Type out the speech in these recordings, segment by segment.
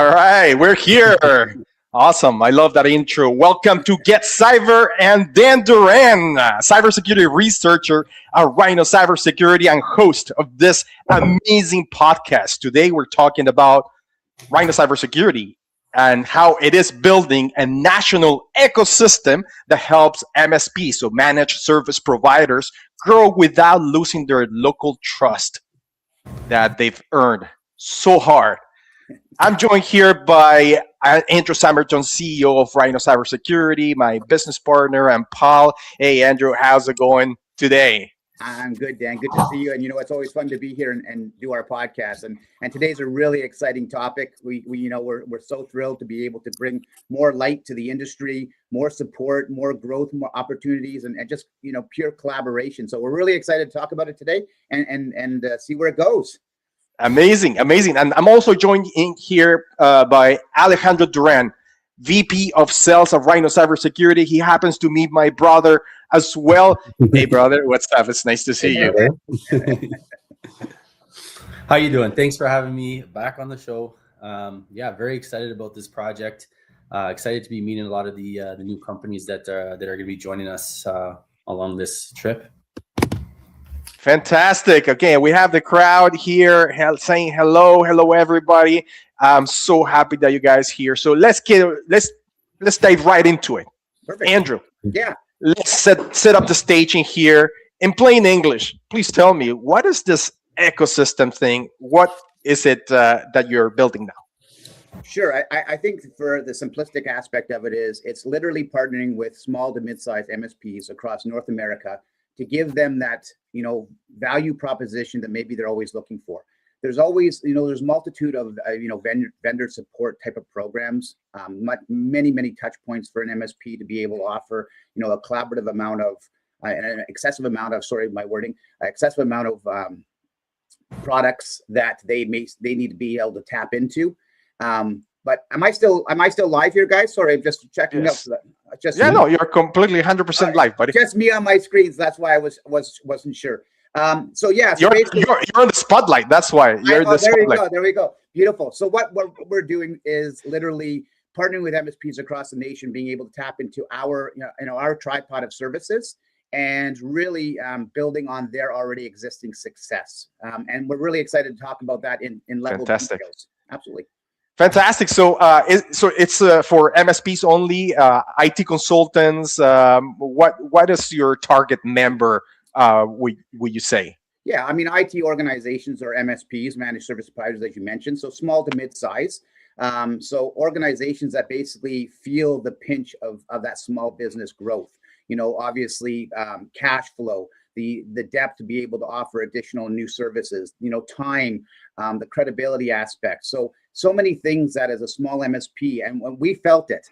All right, we're here. Awesome. I love that intro. Welcome to Get Cyber and Dan Duran, cybersecurity researcher at Rhyno Cybersecurity and host of this amazing podcast. Today, we're talking about Rhyno Cybersecurity and how it is building a national ecosystem that helps MSPs, so managed service providers, grow without losing their local trust that they've earned so hard. I'm joined here by Andrew Summerton, CEO of Rhyno Cybersecurity, my business partner, and Paul. Hey, Andrew, how's it going today? I'm good, Dan. Good to see you. And it's always fun to be here and do our podcast. And today's a really exciting topic. We're so thrilled to be able to bring more light to the industry, more support, more growth, more opportunities, and just pure collaboration. So we're really excited to talk about it today and see where it goes. Amazing. And I'm also joined in here by Alejandro Duran, VP of Sales of Rhyno Cybersecurity. He happens to be my brother as well. Hey, brother, what's up? It's nice to see you. How you doing? Thanks for having me back on the show. Very excited about this project. Excited to be meeting a lot of the new companies that are going to be joining us along this trip. Fantastic. Okay, we have the crowd here saying hello everybody. I'm so happy that you guys here. So let's dive right into it. Perfect. Andrew. Yeah. Let's set up the staging here in plain English. Please tell me, what is this ecosystem thing? What is it that you're building now? Sure. I think for the simplistic aspect of it is it's literally partnering with small to mid-sized MSPs across North America to give them that, value proposition that maybe they're always looking for. There's always, there's multitude of, vendor support type of programs, many touch points for an MSP to be able to offer, a collaborative amount of, an excessive amount of products that they need to be able to tap into. But am I still live here, guys? Sorry, I'm just checking yes. up. No, you're completely 100% live, buddy. Just me on my screens. That's why I wasn't sure. So you're in the spotlight. That's why you're in the spotlight. There we go. Beautiful. So what we're doing is literally partnering with MSPs across the nation, being able to tap into our our tripod of services and really building on their already existing success. And we're really excited to talk about that in level details. Absolutely. Fantastic. So it's for MSPs only, IT consultants. What is your target member? Would you say? Yeah, I mean, IT organizations or MSPs, managed service providers, as you mentioned, so small to mid-size. So organizations that basically feel the pinch of that small business growth. Obviously, cash flow, the depth to be able to offer additional new services. Time, the credibility aspect. So many things that as a small MSP, and we felt it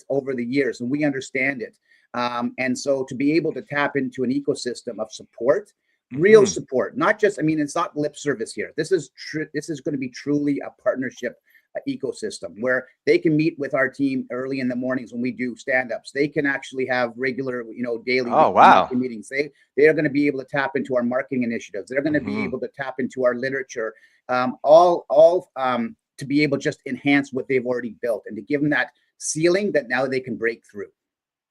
over the years, and we understand it. And so to be able to tap into an ecosystem of support, real support, not just, it's not lip service here. This is going to be truly a partnership ecosystem where they can meet with our team early in the mornings when we do stand-ups. They can actually have regular, daily meetings. They are going to be able to tap into our marketing initiatives. They're going to be able to tap into our literature, all to be able to just enhance what they've already built and to give them that ceiling that now they can break through.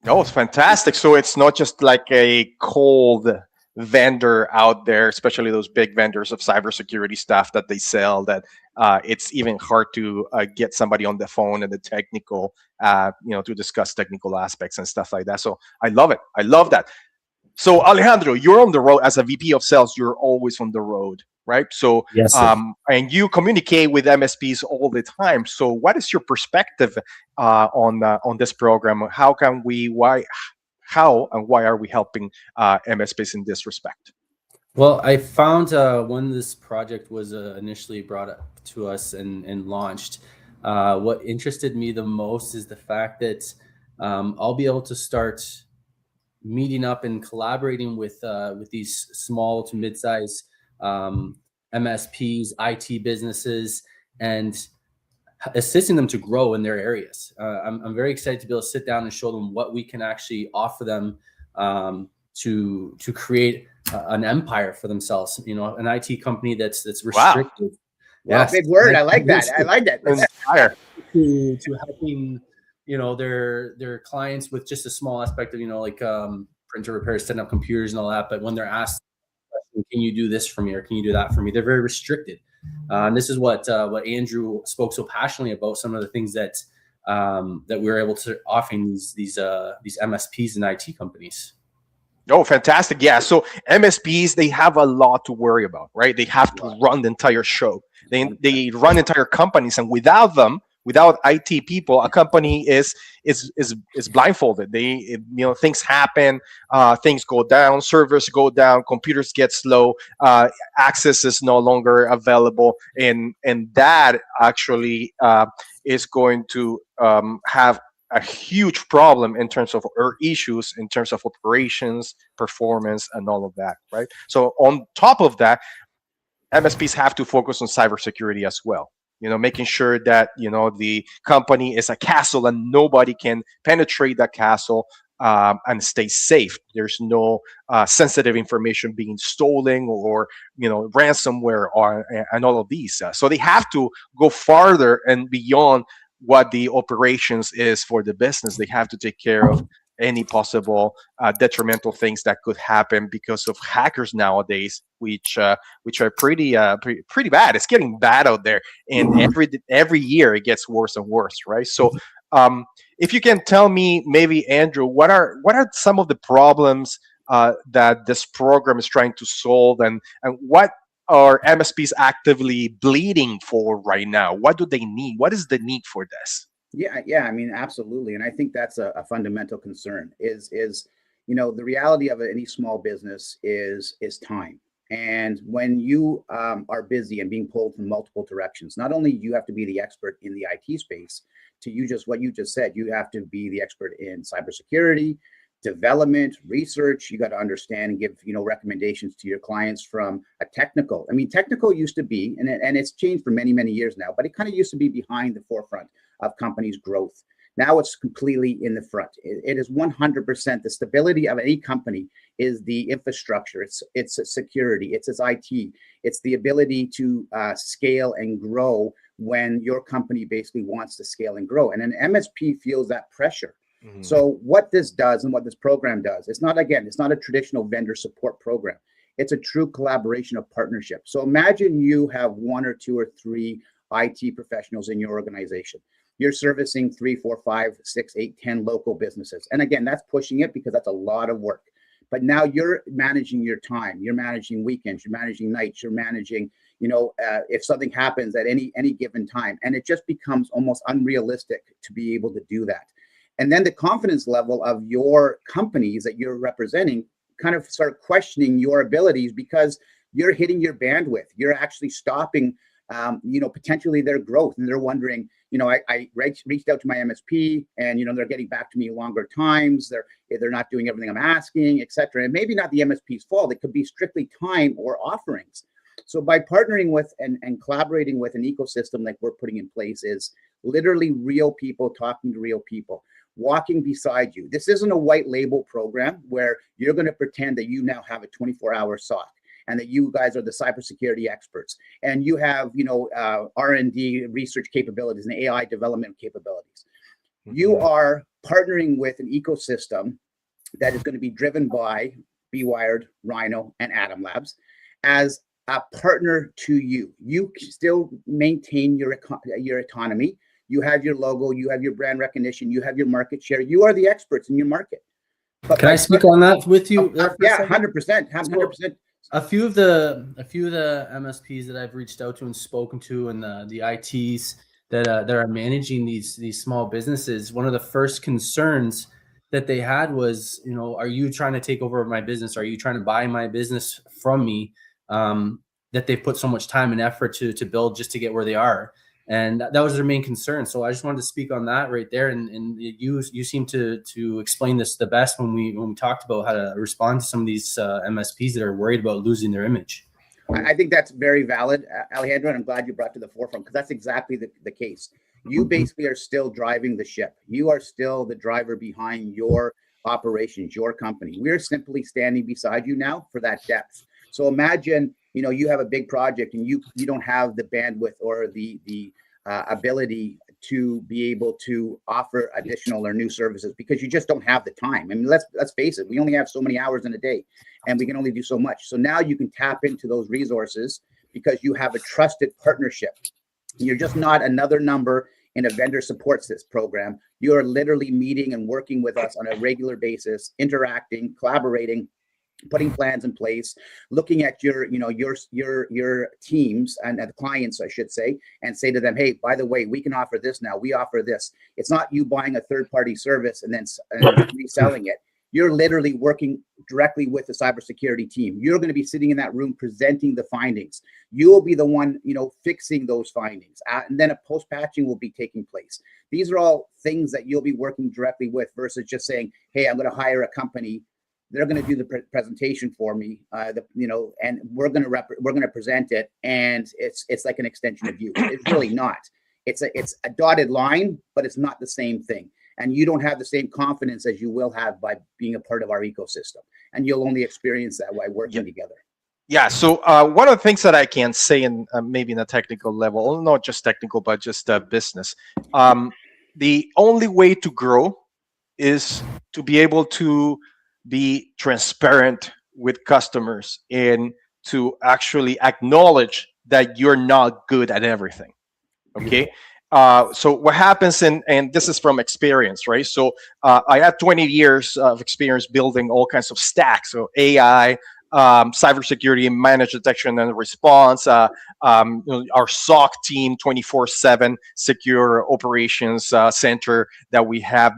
Oh, it's fantastic. So it's not just like a cold vendor out there, especially those big vendors of cybersecurity stuff that they sell, that it's even hard to get somebody on the phone and the technical, to discuss technical aspects and stuff like that. So I love it. I love that. So Alejandro, you're on the road as a VP of sales. You're always on the road, right? So, yes, and you communicate with MSPs all the time. So what is your perspective on this program? How and why are we helping MSPs in this respect? Well, I found when this project was initially brought up to us and launched, what interested me the most is the fact that I'll be able to start meeting up and collaborating with these small to mid-size MSPs, IT businesses, and assisting them to grow in their areas. I'm very excited to be able to sit down and show them what we can actually offer them to create an empire for themselves. An IT company that's restricted. Wow. Wow, Yes. big word. I like that. I like that. Inspire. To helping, their clients with just a small aspect of, like printer repairs, setting up computers and all that. But when they're asked, can you do this for me or can you do that for me, they're very restricted. And this is what Andrew spoke so passionately about, some of the things that that we were able to offer these MSPs and IT companies. Oh, fantastic. Yeah. So MSPs, they have a lot to worry about, right? They have to run the entire show. They run entire companies, and without them, without IT people, a company is blindfolded. Things happen, things go down, servers go down, computers get slow, access is no longer available, and that actually is going to have a huge problem in terms of or issues in terms of operations, performance, and all of that, right? So on top of that, MSPs have to focus on cybersecurity as well. Making sure that the company is a castle and nobody can penetrate that castle and stay safe. There's no sensitive information being stolen or ransomware and all of these. So they have to go farther and beyond what the operations is for the business. They have to take care of any possible detrimental things that could happen because of hackers nowadays, which are pretty bad. It's getting bad out there, and every year it gets worse and worse, right? So, if you can tell me, maybe Andrew, what are some of the problems that this program is trying to solve, and what are MSPs actively bleeding for right now? What do they need? What is the need for this? Yeah. I mean, absolutely. And I think that's a fundamental concern is, the reality of any small business is time. And when you are busy and being pulled from multiple directions, not only you have to be the expert in the IT space, what you just said, you have to be the expert in cybersecurity, development, research. You got to understand and give recommendations to your clients from a technical. I mean, technical used to be, and it's changed for many years now, but it kind of used to be behind the forefront of companies' growth. Now it's completely in the front. It is 100%. The stability of any company is the infrastructure. It's security. It's its IT. It's the ability to scale and grow when your company basically wants to scale and grow. And an MSP feels that pressure. Mm-hmm. So what this does and what this program does, it's not a traditional vendor support program. It's a true collaboration of partnership. So imagine you have 1 or 2 or 3 IT professionals in your organization. You're servicing 3, 4, 5, 6, 8, 10 local businesses. And again, that's pushing it because that's a lot of work. But now you're managing your time. You're managing weekends. You're managing nights. You're managing, if something happens at any given time. And it just becomes almost unrealistic to be able to do that. And then the confidence level of your companies that you're representing kind of start questioning your abilities because you're hitting your bandwidth. You're actually stopping, potentially their growth. And they're wondering, I reached out to my MSP and, they're getting back to me longer times. They're not doing everything I'm asking, et cetera. And maybe not the MSP's fault. It could be strictly time or offerings. So by partnering with and collaborating with an ecosystem like we're putting in place is literally real people talking to real people, walking beside you. This isn't a white label program where you're going to pretend that you now have a 24-hour SOC and that you guys are the cybersecurity experts and you have, R&D research capabilities and AI development capabilities. Mm-hmm. You are partnering with an ecosystem that is going to be driven by Bwired, Rhyno, and Atomlabs as a partner to you. You still maintain your autonomy. You have your logo, you have your brand recognition, you have your market share. You are the experts in your market. But can I speak on that with you? Yeah, 100%. 100%. A few of the MSPs that I've reached out to and spoken to, and the ITs that are managing these small businesses, one of the first concerns that they had was, are you trying to take over my business? Are you trying to buy my business from me? That they've put so much time and effort to build just to get where they are. And that was their main concern. So I just wanted to speak on that right there. And you seem to explain this the best when we talked about how to respond to some of these MSPs that are worried about losing their image. I think that's very valid, Alejandro, and I'm glad you brought to the forefront because that's exactly the case. You basically are still driving the ship. You are still the driver behind your operations, your company. We're simply standing beside you now for that depth. So imagine you have a big project and you don't have the bandwidth or the ability to be able to offer additional or new services because you just don't have the time. I mean, let's face it, we only have so many hours in a day and we can only do so much. So now you can tap into those resources because you have a trusted partnership. You're just not another number in a vendor support program. You are literally meeting and working with us on a regular basis, interacting, collaborating, putting plans in place, looking at your teams and the clients, I should say, and say to them, hey, by the way, we can offer this now. We offer this. It's not you buying a third-party service and then reselling it. You're literally working directly with the cybersecurity team. You're going to be sitting in that room presenting the findings. You will be the one, fixing those findings. And then a post-patching will be taking place. These are all things that you'll be working directly with versus just saying, hey, I'm going to hire a company. They're going to do the presentation for me, and we're going to present it, and it's like an extension of you. It's really not. It's a dotted line, but it's not the same thing. And you don't have the same confidence as you will have by being a part of our ecosystem. And you'll only experience that by working together. Yeah. So one of the things that I can say, in maybe in a technical level, not just technical, but just business, the only way to grow is to be able to be transparent with customers and to actually acknowledge that you're not good at everything. Okay. So what happens, and this is from experience, right? So I had 20 years of experience building all kinds of stacks. So AI, cybersecurity, managed detection and response, our SOC team, 24/7 secure operations center that we have,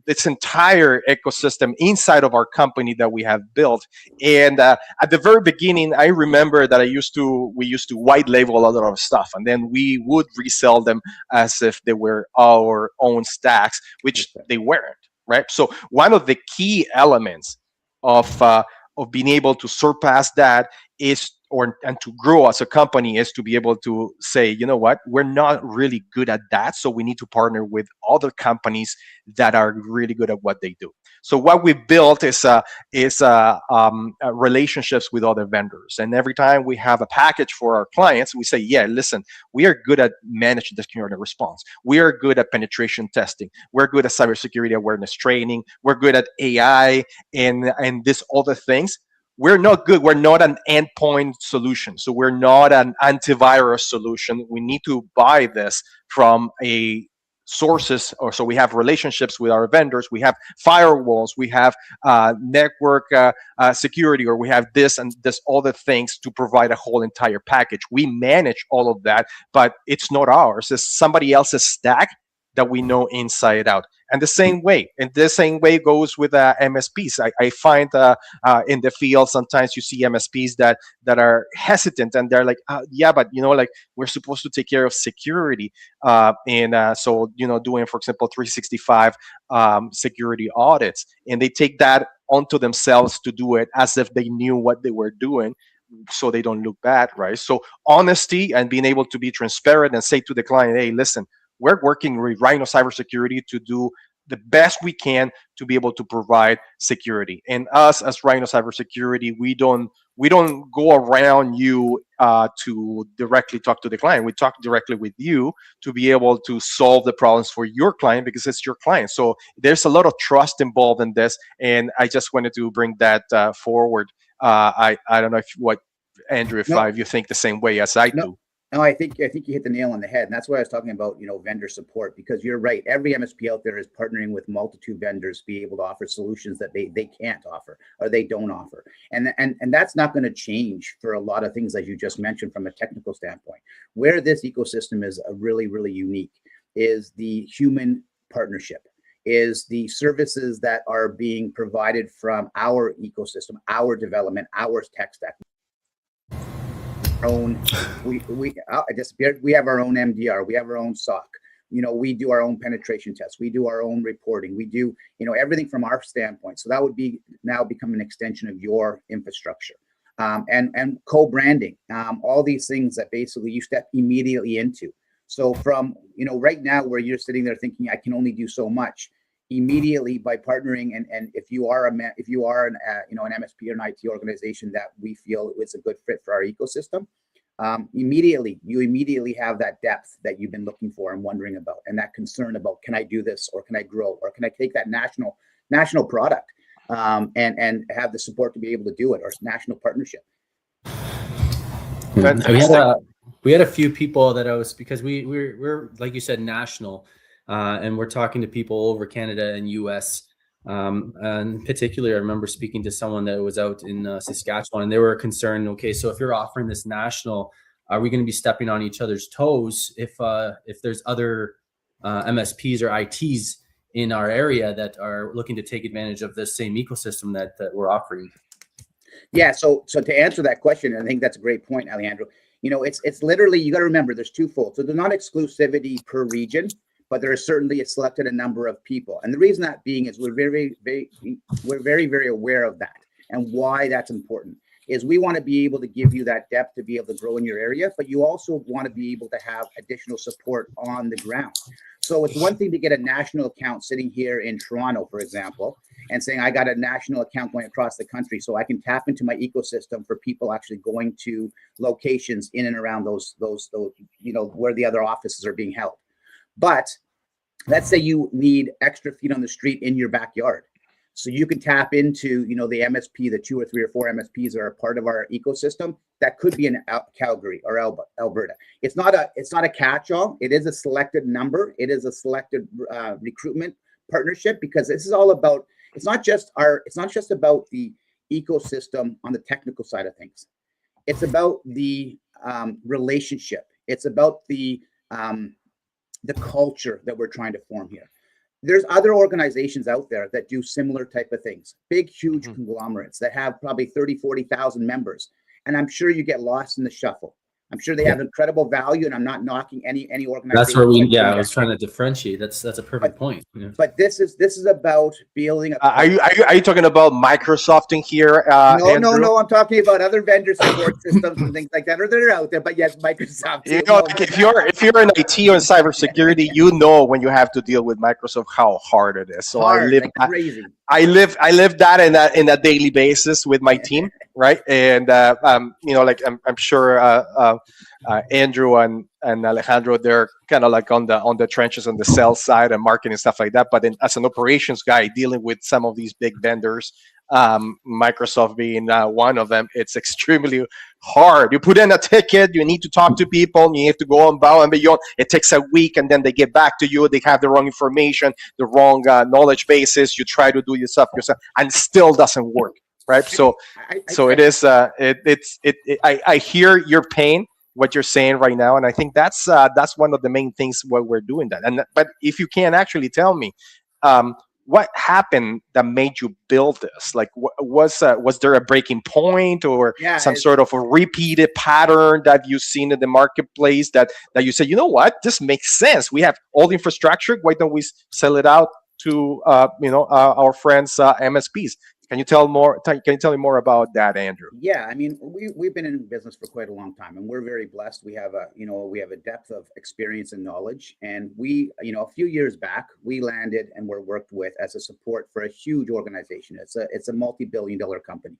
this entire ecosystem inside of our company that we have built. And at the very beginning, I remember that we used to white label a lot of stuff, and then we would resell them as if they were our own stacks, which they weren't, right? So one of the key elements of being able to surpass that and to grow as a company is to be able to say, you know what, we're not really good at that, so we need to partner with other companies that are really good at what they do. So what we built is relationships with other vendors, and every time we have a package for our clients, we say, yeah, listen, we are good at managed detection and response. We are good at penetration testing. We're good at cybersecurity awareness training. We're good at AI and these other things. We're not good. We're not an endpoint solution. So we're not an antivirus solution. We need to buy this from a sources, or so we have relationships with our vendors. We have firewalls. We have network security, or we have this and this other things to provide a whole entire package. We manage all of that, but it's not ours. It's somebody else's stack that we know inside out. And the same way goes with MSPs. I find in the field sometimes you see MSPs that are hesitant, and they're like, yeah, but like we're supposed to take care of security, so doing, for example, 365 security audits, and they take that onto themselves to do it as if they knew what they were doing, so they don't look bad, right? So honesty and being able to be transparent and say to the client, hey, listen, we're working with Rhyno Cybersecurity to do the best we can to be able to provide security. And us as Rhyno Cybersecurity, we don't go around you to directly talk to the client. We talk directly with you to be able to solve the problems for your client, because it's your client. So there's a lot of trust involved in this, and I just wanted to bring that forward. I don't know if Andrew, if you think the same way as I do. No, I think you hit the nail on the head. And that's why I was talking about, vendor support, because you're right. Every MSP out there is partnering with multitude vendors to be able to offer solutions that they can't offer or they don't offer. And that's not going to change for a lot of things, as you just mentioned, from a technical standpoint. Where this ecosystem is really, really unique is the human partnership, is the services that are being provided from our ecosystem, our development, our tech stack. We have our own MDR, we have our own SOC, we do our own penetration tests, we do our own reporting, we do everything from our standpoint. So that would be now become an extension of your infrastructure, and co-branding, all these things that basically you step immediately into. So from right now, where you're sitting there thinking I can only do so much, immediately by partnering, and if you are an MSP or an IT organization that we feel is a good fit for our ecosystem, you immediately have that depth that you've been looking for and wondering about, and that concern about, can I do this, or can I grow, or can I take that national product and have the support to be able to do it, or national partnership. We had a few people that because we're like you said, national, and we're talking to people over Canada and US. And particularly, I remember speaking to someone that was out in Saskatchewan, and they were concerned. Okay, so if you're offering this national, are we going to be stepping on each other's toes if there's other MSPs or ITs in our area that are looking to take advantage of this same ecosystem that we're offering? Yeah. So to answer that question, and I think that's a great point, Alejandro. It's literally, you got to remember, there's twofold. So there's not exclusivity per region, but there is certainly a selected number of people. And the reason that being is we're very, very aware of that, and why that's important is we want to be able to give you that depth to be able to grow in your area, but you also want to be able to have additional support on the ground. So it's one thing to get a national account sitting here in Toronto, for example, and saying, I got a national account going across the country, so I can tap into my ecosystem for people actually going to locations in and around those where the other offices are being held. But let's say you need extra feet on the street in your backyard. So you can tap into, the MSP, the 2 or 3 or 4 MSPs that are part of our ecosystem. That could be in Calgary or Alberta. It's not a catch-all. It is a selected number. It is a selected recruitment partnership, because this is all about. It's not just about the ecosystem on the technical side of things. It's about the relationship. It's about the culture that we're trying to form here. There's other organizations out there that do similar type of things, big, huge conglomerates that have probably 30, 40,000 members. And I'm sure you get lost in the shuffle. I'm sure they have incredible value, and I'm not knocking any organization. That's where I was trying to differentiate. That's a perfect point. Yeah. But this is about building. Are you talking about Microsoft in here? No. I'm talking about other vendor support systems and things like that, or they're out there. But yes, Microsoft. If you're in IT or in cybersecurity, when you have to deal with Microsoft, how hard it is. So crazy. I live that in a daily basis with my team, right? And I'm sure Andrew and Alejandro, they're kind of like on the trenches on the sales side and marketing and stuff like that. But then as an operations guy dealing with some of these big vendors, Microsoft being one of them, it's extremely hard. You put in a ticket, you need to talk to people, you have to go on above and beyond. It takes a week, and then they get back to you. They have the wrong information, the wrong knowledge basis. You try to do your stuff yourself, and still doesn't work, right? So it is. I hear your pain, what you're saying right now, and I think that's one of the main things why we're doing that. But if you can actually tell me, what happened that made you build this? Like, was there a breaking point, or some sort of a repeated pattern that you've seen in the marketplace that you say, you know what, this makes sense. We have all the infrastructure. Why don't we sell it out to our friends MSPs? Can you tell me more about that, Andrew? Yeah, I mean, we've been in business for quite a long time, and we're very blessed. We have a depth of experience and knowledge, and a few years back, we landed and were worked with as a support for a huge organization. It's a multi-billion-dollar company,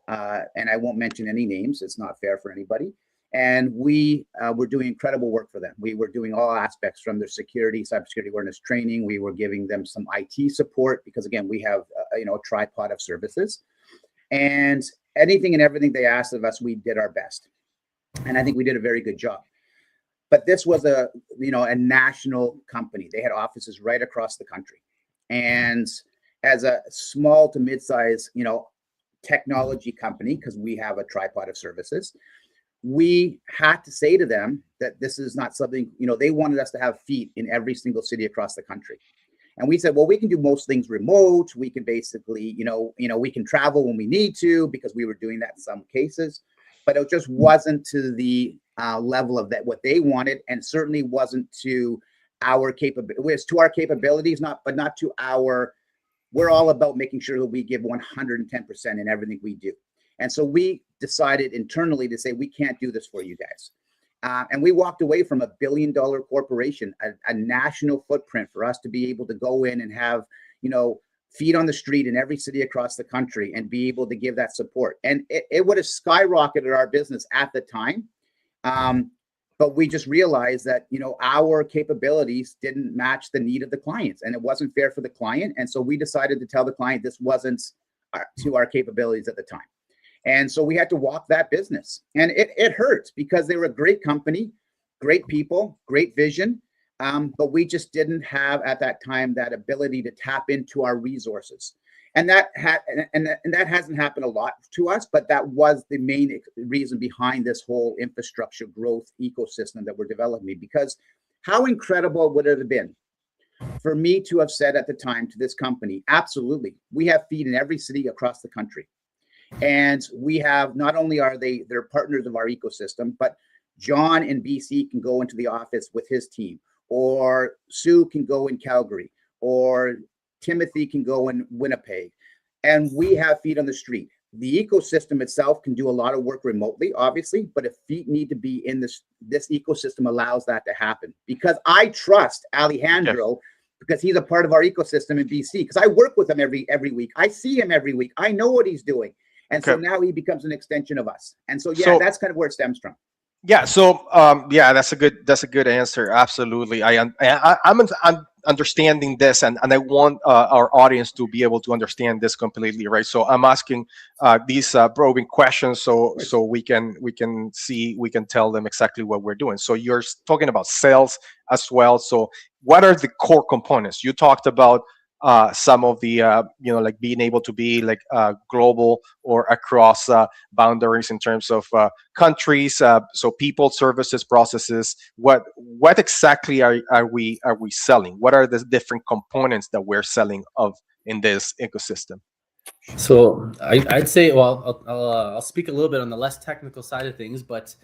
and I won't mention any names. It's not fair for anybody. And we were doing incredible work for them. We were doing all aspects, from their cybersecurity awareness training. We were giving them some IT support, because again, we have a tripod of services, and anything and everything they asked of us, we did our best. And I think we did a very good job. But this was a national company. They had offices right across the country. And as a small to mid-size, technology company, because we have a tripod of services, we had to say to them that this is not something, they wanted us to have feet in every single city across the country. And we said, well, we can do most things remote. We can basically, we can travel when we need to, because we were doing that in some cases, but it just wasn't to the level of that, what they wanted. And certainly wasn't to our capability. It was to our capabilities, not to our, we're all about making sure that we give 110% in everything we do. And so we decided internally to say, we can't do this for you guys. And we walked away from $1 billion corporation, a national footprint, for us to be able to go in and have feet on the street in every city across the country and be able to give that support. And it would have skyrocketed our business at the time. But we just realized that, our capabilities didn't match the need of the clients, and it wasn't fair for the client. And so we decided to tell the client this wasn't to our capabilities at the time. And so we had to walk that business. And it hurts because they were a great company, great people, great vision. But we just didn't have at that time that ability to tap into our resources. And that hasn't happened a lot to us, but that was the main reason behind this whole infrastructure growth ecosystem that we're developing. Because how incredible would it have been for me to have said at the time to this company, absolutely, we have feet in every city across the country. And we have, not only are they're partners of our ecosystem, but John in BC can go into the office with his team, or Sue can go in Calgary, or Timothy can go in Winnipeg, and we have feet on the street. The ecosystem itself can do a lot of work remotely, obviously, but if feet need to be in this ecosystem allows that to happen. Because I trust Alejandro, because he's a part of our ecosystem in BC, because I work with him every week. I see him every week. I know what he's doing. And so now he becomes an extension of us. And so, that's kind of where it stems from. Yeah. So, that's a good answer. Absolutely. I'm understanding this, and I want our audience to be able to understand this completely, right? So I'm asking these probing questions so we can tell them exactly what we're doing. So you're talking about sales as well. So what are the core components? You talked about some of the like being able to be like global or across boundaries in terms of countries, so people, services, processes. What exactly are we selling? What are the different components that we're selling in this ecosystem? So I'd say, well, I'll speak a little bit on the less technical side of things, but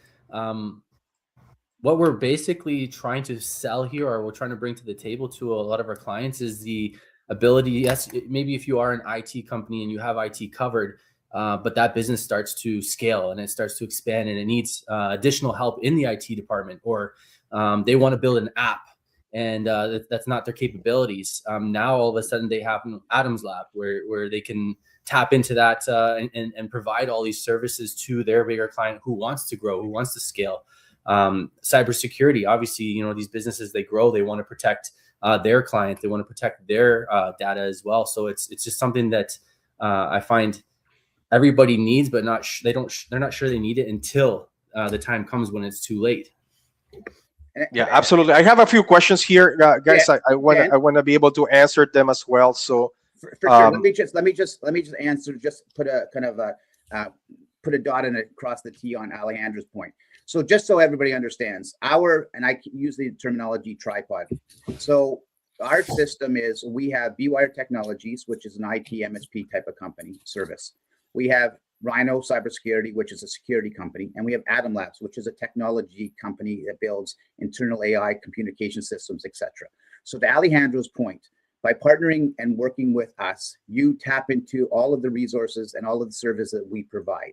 what we're basically trying to sell here, or we're trying to bring to the table to a lot of our clients, is the ability. Yes, maybe if you are an IT company and you have IT covered, but that business starts to scale and it starts to expand and it needs additional help in the IT department, or they want to build an app and that's not their capabilities. Now all of a sudden they have Atomlabs where they can tap into that and provide all these services to their bigger client who wants to grow, who wants to scale. Cybersecurity, obviously, these businesses, they grow, they want to protect their client, they want to protect their data as well. So it's just something that I find everybody needs, but they're not sure they need it until the time comes when it's too late. Yeah, absolutely. I have a few questions here, guys. I want to be able to answer them as well. So for sure, let me just answer. Just put a kind of put a dot in across the T on Alejandro's point. So just so everybody understands, and I use the terminology tripod. So our system is, we have Bwired Technologies, which is an IT MSP type of company service. We have Rhyno Cybersecurity, which is a security company, and we have Atomlabs, which is a technology company that builds internal AI communication systems, etc. So to Alejandro's point, by partnering and working with us, you tap into all of the resources and all of the services that we provide.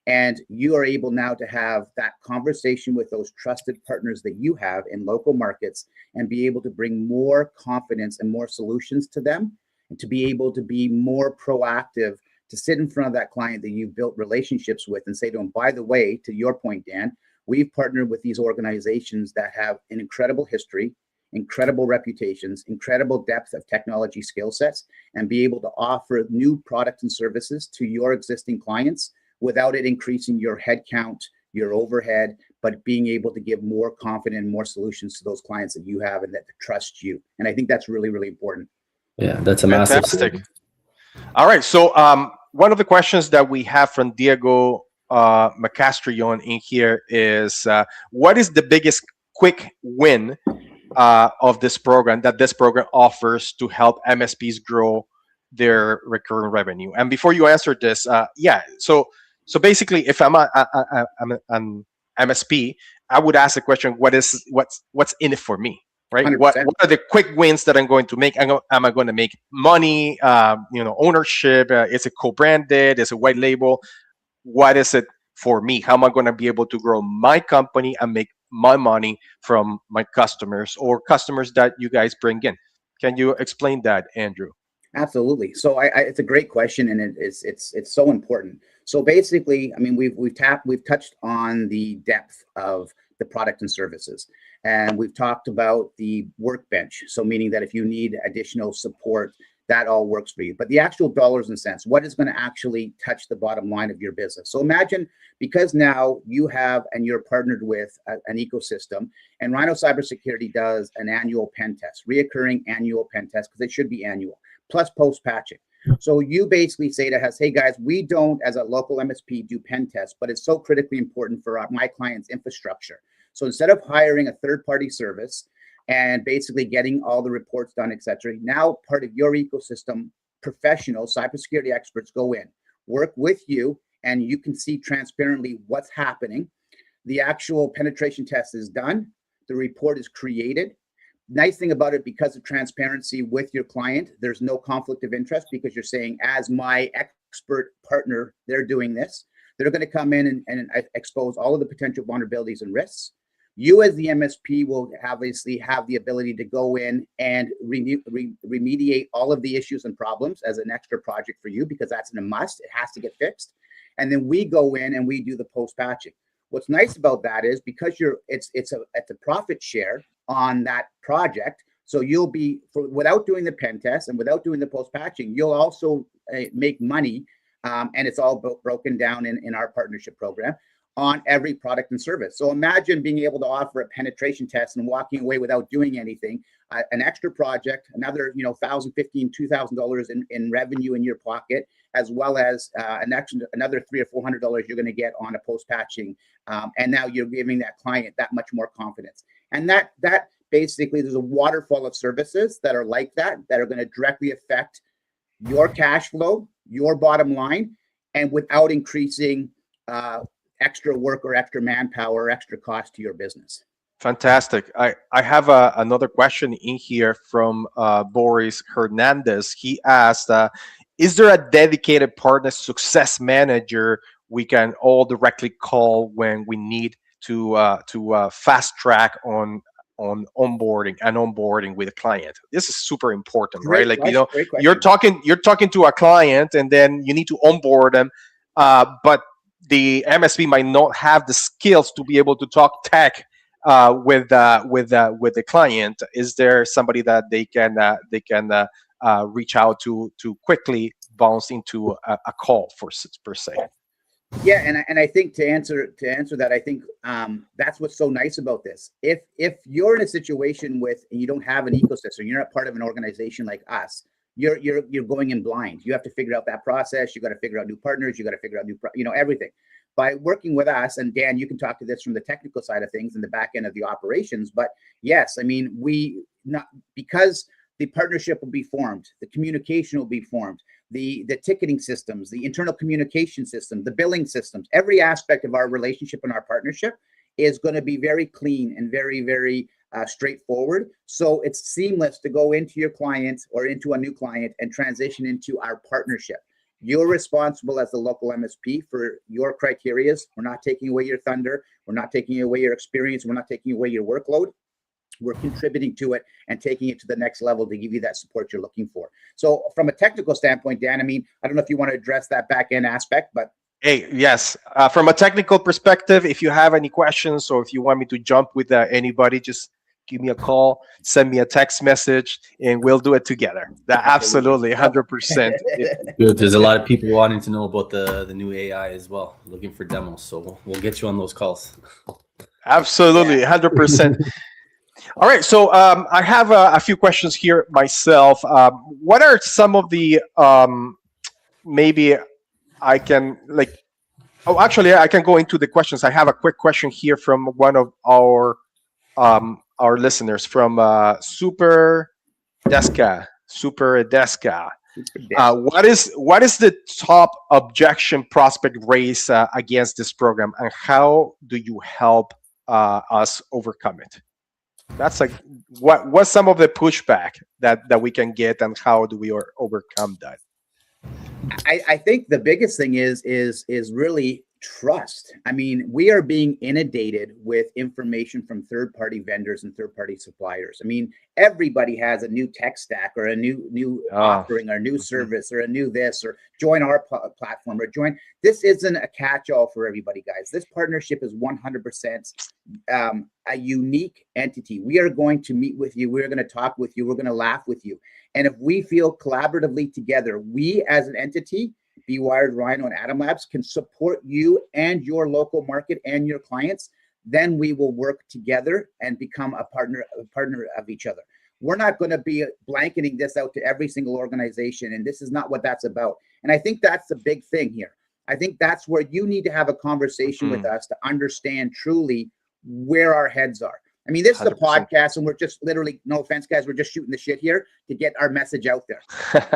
And you are able now to have that conversation with those trusted partners that you have in local markets and be able to bring more confidence and more solutions to them, and to be able to be more proactive, to sit in front of that client that you've built relationships with and say to them, by the way, to your point, Dan, we've partnered with these organizations that have an incredible history, incredible reputations, incredible depth of technology skill sets, and be able to offer new products and services to your existing clients without it increasing your headcount, your overhead, but being able to give more confident and more solutions to those clients that you have and that trust you. And I think that's really, really important. Yeah, that's a fantastic. massive. All right. So one of the questions that we have from Diego Macastrion in here is, what is the biggest quick win of this program that this program offers to help MSPs grow their recurring revenue? And before you answer this, so basically, if I'm an MSP, I would ask the question: what's in it for me, right? 100%. What are the quick wins that I'm going to make? Am I going to make money? Ownership? Is it co-branded? Is it white label? What is it for me? How am I going to be able to grow my company and make my money from my customers or customers that you guys bring in? Can you explain that, Andrew? Absolutely. So it's a great question, and it's so important. So basically, I mean, we've touched on the depth of the product and services, and we've talked about the workbench. So meaning that if you need additional support, that all works for you. But the actual dollars and cents, what is going to actually touch the bottom line of your business? So imagine, because now you have and you're partnered with an ecosystem, and Rhyno Cybersecurity does an annual pen test, reoccurring annual pen test, because it should be annual, plus post patching. So you basically say to us, hey guys, we don't as a local MSP do pen tests, but it's so critically important for my client's infrastructure. So instead of hiring a third-party service and basically getting all the reports done, etc., now part of your ecosystem, professional cybersecurity experts go in, work with you, and you can see transparently what's happening. The actual penetration test is done. The report is created. Nice thing about it, because of transparency with your client, there's no conflict of interest, because you're saying, as my expert partner, they're doing this. They're going to come in and expose all of the potential vulnerabilities and risks. You as the MSP will obviously have the ability to go in and remediate all of the issues and problems as an extra project for you, because that's a must. It has to get fixed. And then we go in and we do the post patching. What's nice about that is, because it's at the profit share on that project, so you'll be, without doing the pen test and without doing the post patching, you'll also make money, and it's all broken down in our partnership program on every product and service. So imagine being able to offer a penetration test and walking away without doing anything, an extra project, another $1,000, $1,500, $2,000 in revenue in your pocket, as well as another $300 or $400 you're going to get on a post patching, and now you're giving that client that much more confidence. And that basically, there's a waterfall of services that are like that are going to directly affect your cash flow, your bottom line, and without increasing extra work or extra manpower or extra cost to your business. Fantastic. I have another question in here from Boris Hernandez. He asked, is there a dedicated partner success manager we can all directly call when we need to fast track on onboarding with a client? This is super important, right? Like, you're talking to a client, and then you need to onboard them, but the MSP might not have the skills to be able to talk tech with the client. Is there somebody that they can reach out to quickly bounce into a call per se? Yeah, and I think to answer that, I think that's what's so nice about this. If you're in a situation and you don't have an ecosystem, you're not part of an organization like us, you're going in blind. You have to figure out that process. You got to figure out new partners. You got to figure out everything. By working with us, and Dan, you can talk to this from the technical side of things and the back end of the operations. But yes, I mean, because the partnership will be formed, the communication will be formed, the ticketing systems, the internal communication system, the billing systems, every aspect of our relationship and our partnership is going to be very clean and very, very straightforward. So it's seamless to go into your client or into a new client and transition into our partnership. You're responsible as the local MSP for your criterias. We're not taking away your thunder. We're not taking away your experience. We're not taking away your workload. We're contributing to it and taking it to the next level to give you that support you're looking for. So from a technical standpoint, Dan, I mean, I don't know if you want to address that back end aspect, but hey, yes. From a technical perspective, if you have any questions or if you want me to jump with anybody, just give me a call, send me a text message, and we'll do it together. Absolutely, 100%. Good. There's a lot of people wanting to know about the new AI as well, looking for demos. So we'll get you on those calls. Absolutely, 100%. All right, so I have a few questions here myself. What are some of the maybe I can actually I can go into the questions. I have a quick question here from one of our listeners from Super Deska. What is the top objection prospect raise against this program, and how do you help us overcome it? That's like what's some of the pushback that we can get, and how do we overcome that? I think the biggest thing is really Trust. I mean, we are being inundated with information from third-party vendors and third-party suppliers. I mean, everybody has a new tech stack or a new offering or a new service or a new this or join our platform or join. This isn't a catch-all for everybody, guys. This partnership is 100% a unique entity. We are going to meet with you. We're going to talk with you. We're going to laugh with you. And if we feel collaboratively together, we as an entity, Bwired, Rhyno, and Atomlabs, can support you and your local market and your clients, then we will work together and become a partner of each other. We're not going to be blanketing this out to every single organization, and this is not what that's about. And I think that's the big thing here. I think that's where you need to have a conversation with us to understand truly where our heads are. I mean, this is a 100%. podcast, and we're just literally, no offense, guys, we're just shooting the shit here to get our message out there.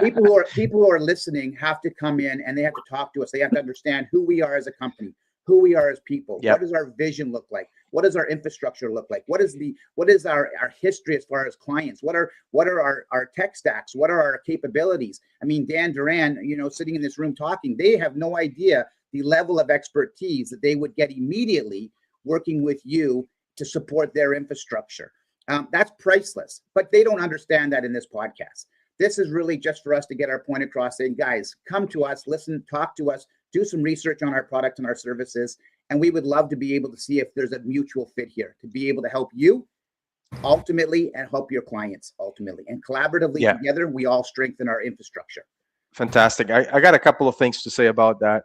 People who are listening have to come in and they have to talk to us. They have to understand who we are as a company, who we are as people. Yep. What does our vision look like? What does our infrastructure look like? What is our history as far as clients? What are our tech stacks? What are our capabilities? I mean, Dan Duran, sitting in this room talking, they have no idea the level of expertise that they would get immediately working with you to support their infrastructure. That's priceless, but they don't understand that in this podcast. This is really just for us to get our point across, saying, guys, come to us, listen, talk to us, do some research on our products and our services, and we would love to be able to see if there's a mutual fit here, to be able to help you ultimately and help your clients ultimately. And collaboratively together, we all strengthen our infrastructure. Fantastic. I got a couple of things to say about that.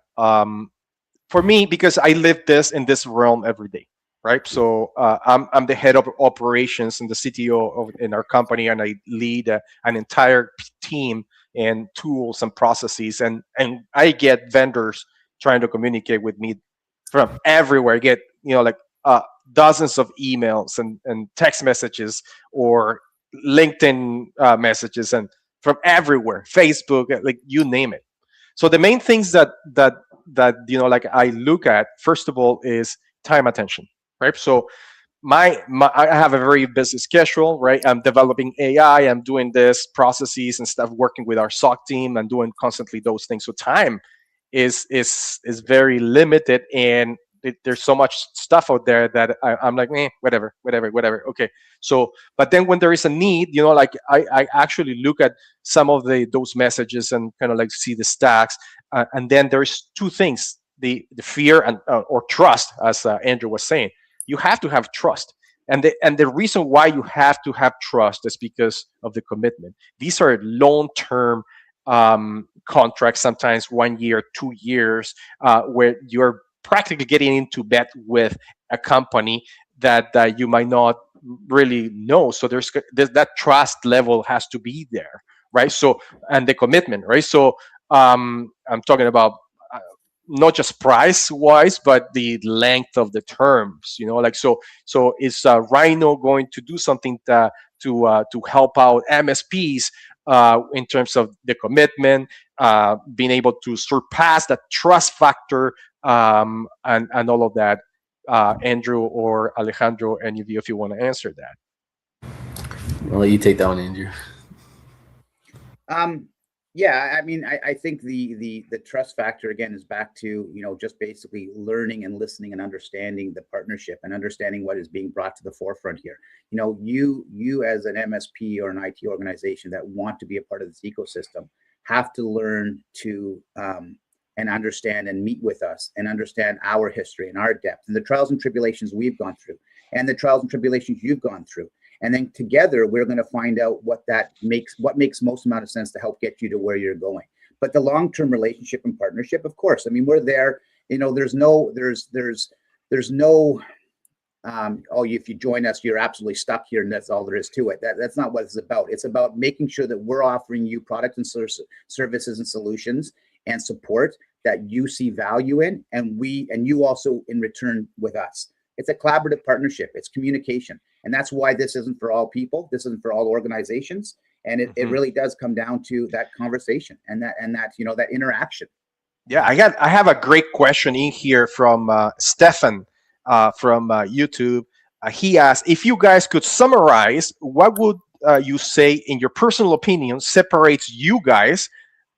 For me, because I live in this realm every day. Right, so I'm the head of operations and the CTO in our company, and I lead an entire team and tools and processes, and I get vendors trying to communicate with me from everywhere. I get dozens of emails and text messages or LinkedIn messages, and from everywhere, Facebook, like you name it. So the main things that I look at, first of all, is time attention. Right. So I have a very busy schedule, right? I'm developing AI, I'm doing this processes and stuff, working with our SOC team and doing constantly those things. So time is very limited, and there's so much stuff out there that I'm like, whatever. Okay. So, but then when there is a need, I actually look at some of those messages and kind of like see the stacks. And then there's two things, the fear and or trust, as Andrew was saying. You have to have trust. And the reason why you have to have trust is because of the commitment. These are long-term contracts, sometimes 1 year, 2 years, where you're practically getting into bed with a company that you might not really know. So there's that trust level has to be there, right? So, and the commitment, right? So I'm talking about not just price wise, but the length of the terms, so is Rhyno going to do something to help out MSPs in terms of the commitment, being able to surpass that trust factor, and all of that? Andrew or Alejandro, any of you, if you want to answer that. I'll let you take that one, Andrew. Yeah, I mean, I think the trust factor again is back to just basically learning and listening and understanding the partnership and understanding what is being brought to the forefront here. You as an MSP or an IT organization that want to be a part of this ecosystem have to learn to and understand and meet with us and understand our history and our depth and the trials and tribulations we've gone through and the trials and tribulations you've gone through. And then together, we're going to find out what makes most amount of sense to help get you to where you're going. But the long-term relationship and partnership, of course, I mean, we're there. There's no, if you join us, you're absolutely stuck here, and that's all there is to it. That's not what it's about. It's about making sure that we're offering you products and services and solutions and support that you see value in, and you also in return with us. It's a collaborative partnership. It's communication. And that's why this isn't for all people. This isn't for all organizations. And it really does come down to that conversation and that interaction. Yeah, I have a great question in here from Stefan from YouTube. He asked, if you guys could summarize, what would you say, in your personal opinion, separates you guys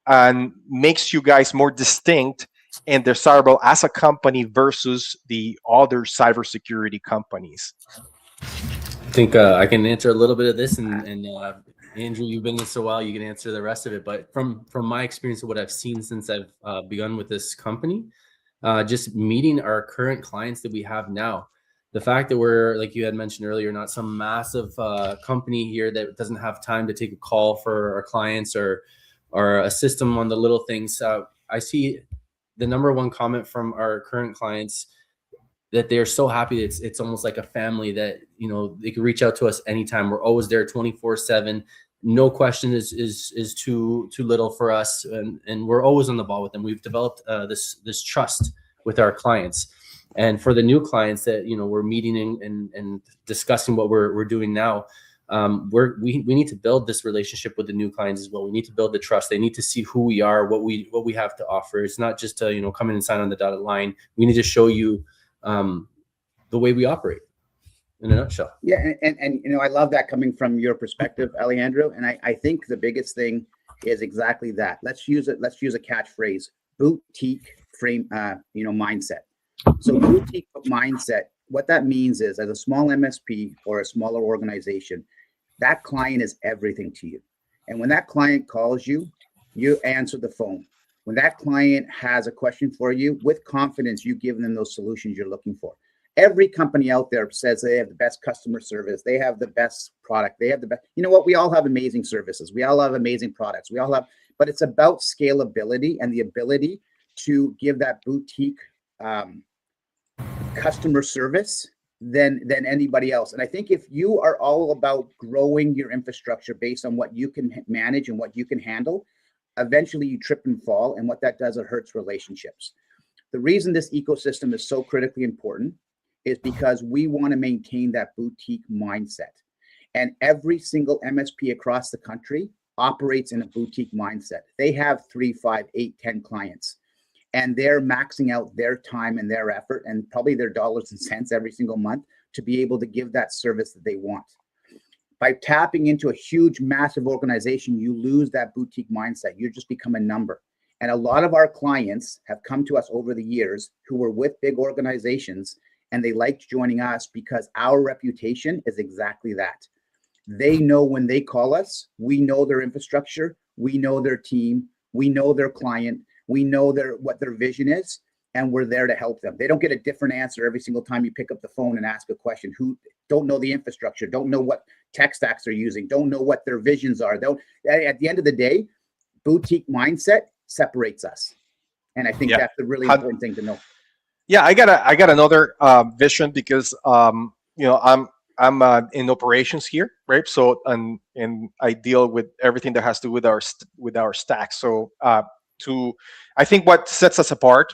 and makes you guys more distinct and desirable as a company versus the other cybersecurity companies? I think I can answer a little bit of this, and Andrew, you've been in this a while. You can answer the rest of it. But from my experience of what I've seen since I've begun with this company, just meeting our current clients that we have now, the fact that we're, like you had mentioned earlier, not some massive company here that doesn't have time to take a call for our clients or assist them on the little things. I see the number one comment from our current clients that they're so happy. It's almost like a family that, they can reach out to us anytime. We're always there 24/7. No question is too little for us, and we're always on the ball with them. We've developed this trust with our clients, and for the new clients that we're meeting and discussing what we're doing now, we need to build this relationship with the new clients as well. We need to build the trust. They need to see who we are, what we have to offer. It's not just to come in and sign on the dotted line. We need to show you the way we operate in a nutshell. Yeah, and I love that coming from your perspective, Alejandro. And I think the biggest thing is exactly that. Let's use a catchphrase: boutique mindset. So boutique mindset, what that means is, as a small MSP or a smaller organization, that client is everything to you. And when that client calls you, you answer the phone. When that client has a question for you, with confidence, you give them those solutions you're looking for. Every company out there says they have the best customer service. They have the best product. They have the best. You know what? We all have amazing services. We all have amazing products. We all have, but it's about scalability and the ability to give that boutique customer service than anybody else. And I think if you are all about growing your infrastructure based on what you can manage and what you can handle, eventually you trip and fall. And what that does, it hurts relationships. The reason this ecosystem is so critically important is because we want to maintain that boutique mindset. And every single MSP across the country operates in a boutique mindset. They have 3, 5, 8, 10 clients, and they're maxing out their time and their effort and probably their dollars and cents every single month to be able to give that service that they want. By tapping into a huge, massive organization, you lose that boutique mindset. You just become a number. And a lot of our clients have come to us over the years who were with big organizations, and they liked joining us because our reputation is exactly that. They know when they call us, we know their infrastructure, we know their team, we know their client, we know what their vision is, and we're there to help them. They don't get a different answer every single time you pick up the phone and ask a question. Who don't know the infrastructure, don't know what tech stacks they're using, don't know what their visions are. At the end of the day, boutique mindset separates us. And I think that's a really important thing to know. Yeah, I got another vision because I'm in operations here, right? So and I deal with everything that has to do with our stack. So I think what sets us apart,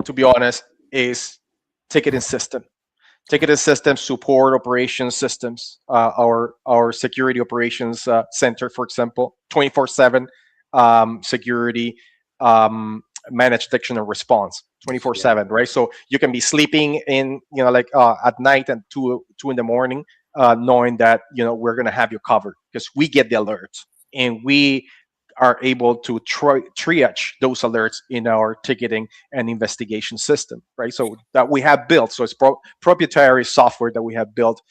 to be honest, is ticketing system. Ticketing systems support operations systems. Our security operations center, for example, 24/7 security. Managed detection and response 24/7, right? So you can be sleeping in, at night and 2 in the morning, knowing that we're going to have you covered because we get the alerts and we are able to triage those alerts in our ticketing and investigation system, right? So that we have built. So it's proprietary software that we have built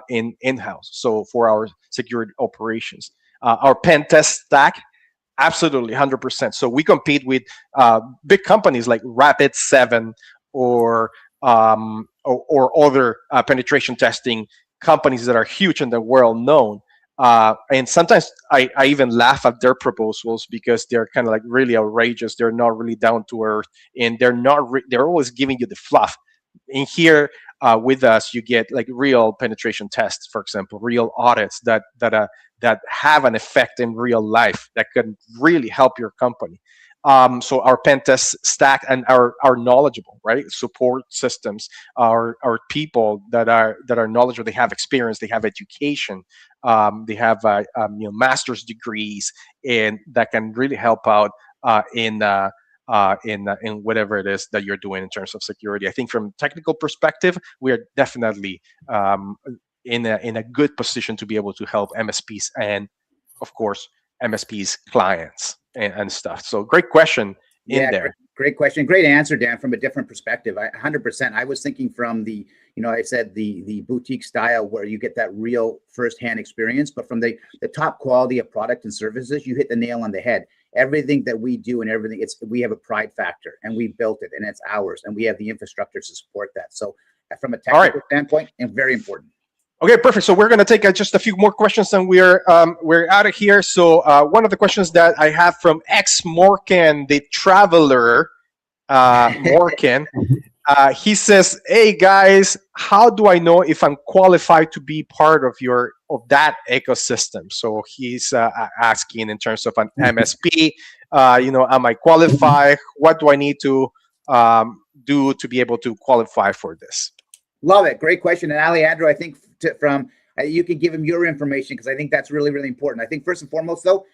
in-house. So for our security operations, our pen test stack. Absolutely, 100%. So we compete with big companies like Rapid7 or other penetration testing companies that are huge and they're well known. And sometimes I even laugh at their proposals because they're kind of like really outrageous. They're not really down to earth, and they're always giving you the fluff. In here with us, you get like real penetration tests, for example, real audits that have an effect in real life that can really help your company. So our pen test stack and our knowledgeable, right? Support systems, our people that are knowledgeable. They have experience, they have education, they have master's degrees, and that can really help out in whatever it is that you're doing in terms of security. I think from technical perspective, we are definitely in a good position to be able to help MSPs and, of course, MSPs clients and stuff. So great question in there. Great question. Great answer, Dan, from a different perspective. 100%. I was thinking from the, I said the boutique style where you get that real firsthand experience, but from the top quality of product and services, you hit the nail on the head. Everything that we do and everything, we have a pride factor, and we built it, and it's ours, and we have the infrastructure to support that. So from a technical standpoint, and very important. Okay, perfect. So we're going to take just a few more questions, and we're out of here. So one of the questions that I have from X Morgan, the traveler, Morgan, he says, "Hey guys, how do I know if I'm qualified to be part of that ecosystem?" So he's asking in terms of an MSP. Am I qualified? What do I need to do to be able to qualify for this? Love it. Great question. And Alejandro, I think you can give him your information, because I think that's really, really important. I think first and foremost, though,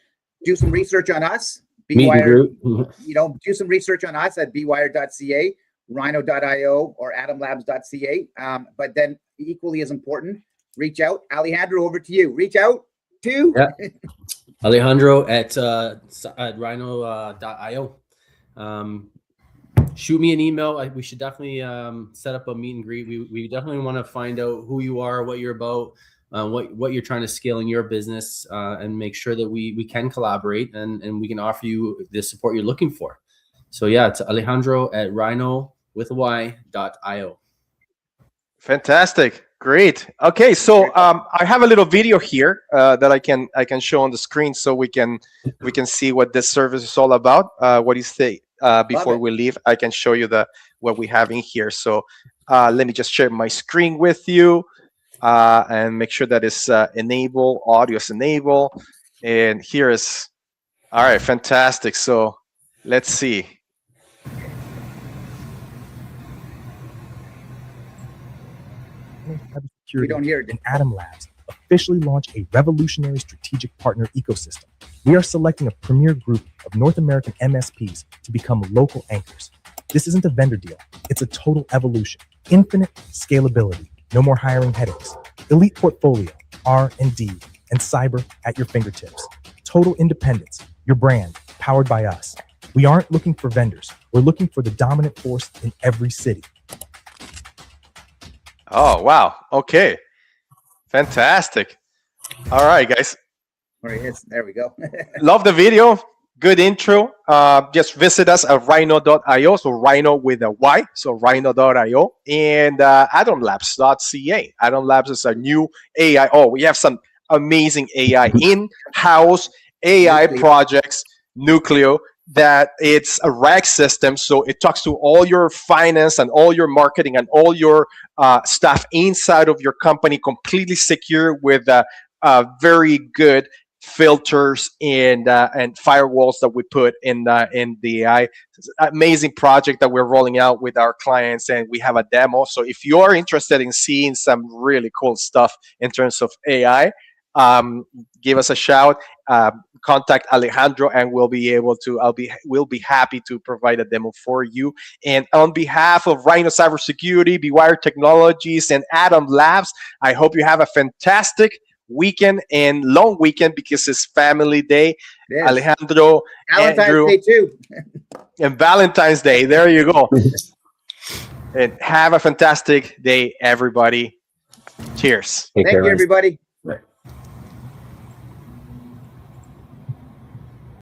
do some research on us. Bwired, do some research on us at bwired.ca, rhyno.io, or atomlabs.ca. But then equally as important, reach out. Alejandro, over to you. Reach out to Alejandro at rhyno.io. Shoot me an email. We should definitely set up a meet and greet. We definitely want to find out who you are, what you're about, what you're trying to scale in your business, and make sure that we can collaborate and we can offer you the support you're looking for. So yeah, it's Alejandro at rhyno.io. Fantastic. Great. Okay, so I have a little video here that I can show on the screen, so we can see what this service is all about. What do you say? Before we leave, I can show you what we have in here. So let me just share my screen with you and make sure that it's enable, audio is enable. And here is, all right, fantastic. So let's see. We don't hear it. And Atomlabs officially launch a revolutionary strategic partner ecosystem. We are selecting a premier group of North American MSPs to become local anchors. This isn't a vendor deal. It's a total evolution. Infinite scalability. No more hiring headaches. Elite portfolio, R&D, and cyber at your fingertips. Total independence. Your brand, powered by us. We aren't looking for vendors. We're looking for the dominant force in every city. Oh, wow. Okay. Fantastic. All right, guys. There we go. Love the video. Good intro. Just visit us at rhyno.io. So Rhyno with a Y. So rhyno.io and atomlabs.ca. Atomlabs is a new AI. Oh, we have some amazing AI in-house AI projects, Nucleo, that it's a rack system. So it talks to all your finance and all your marketing and all your stuff inside of your company, completely secure with very good filters and firewalls that we put in the AI. It's an amazing project that we're rolling out with our clients, and we have a demo. So if you are interested in seeing some really cool stuff in terms of AI, give us a shout. Contact Alejandro, and we'll be happy to provide a demo for you. And on behalf of Rhyno Cybersecurity, Bwired Technologies, and Atomlabs, I hope you have a fantastic weekend and long weekend, because it's family day. Yes. Alejandro, Valentine's Andrew, Day too. and Valentine's Day. There you go. And have a fantastic day, everybody. Cheers. Thank you, everybody.